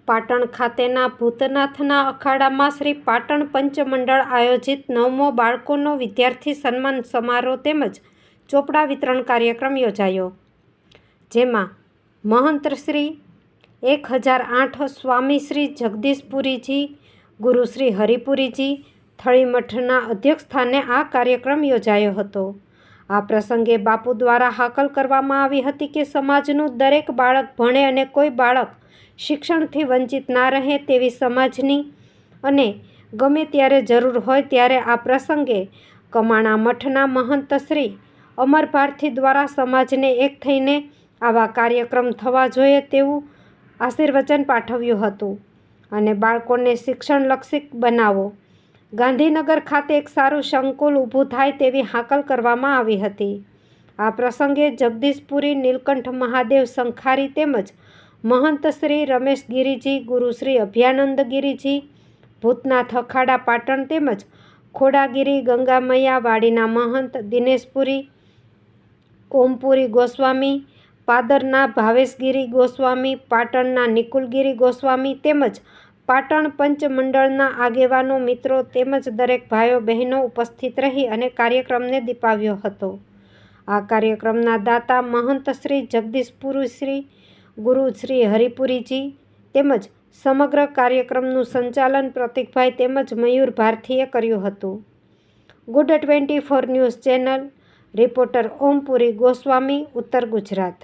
પાટણ ખાતેના ભૂતનાથના અખાડામાં શ્રી પાટણ પંચમંડળ આયોજિત 9મો બાળકોનો વિદ્યાર્થી સન્માન સમારોહ તેમજ ચોપડા વિતરણ કાર્યક્રમ યોજાયો, જેમાં મહંત શ્રી 1008 સ્વામી શ્રી જગદીશપુરીજી, ગુરુ શ્રી હરિપુરીજી થળીમઠના અધ્યક્ષસ્થાને આ કાર્યક્રમ યોજાયો હતો। આ પ્રસંગે બાપુ દ્વારા હાકલ કરવામાં આવી હતી કે સમાજનું દરેક બાળક ભણે અને કોઈ બાળક શિક્ષણથી વંચિત ના રહે તેવી સમાજની અને ગમે ત્યારે જરૂર હોય ત્યારે આ પ્રસંગે કમાણા મઠના મહંત શ્રી અમર ભારતી દ્વારા સમાજને એક થઈને આવા કાર્યક્રમ થવા જોઈએ તેવું આશીર્વચન પાઠવ્યું હતું અને બાળકોને શિક્ષણલક્ષી બનાવો। ગાંધીનગર ખાતે એક સારું સંકુલ ઊભું થાય તેવી હાકલ કરવામાં આવી હતી। આ પ્રસંગે જગદીશપુરી નીલકંઠ મહાદેવ સંખારી તેમજ મહંત શ્રી રમેશ ગિરીજી, ગુરુ શ્રી અભયાનંદ ગિરીજી, ભૂતનાથ અખાડા પાટણ તેમજ ખોડાગીરી ગંગામૈયા વાડીના મહંત દિનેશપુરી, ઓમપુરી ગોસ્વામી, પાદરના ભાવેશગીરી ગોસ્વામી, પાટણના નિકુલગીરી ગોસ્વામી તેમજ પાટણ પંચમંડળના આગેવાનો, મિત્રો તેમજ દરેક ભાઈઓ બહેનો ઉપસ્થિત રહી અને કાર્યક્રમને દીપાવ્યો હતો। આ કાર્યક્રમના દાતા મહંત શ્રી જગદીશપુરી શ્રી ગુરુ શ્રી હરિપુરીજી તેમજ સમગ્ર કાર્યક્રમનું સંચાલન પ્રતિકભાઈ તેમજ મયુર ભારતીએ કર્યું હતું। Good 24 news channel reporter Om Puri Goswami, ઉત્તર ગુજરાત।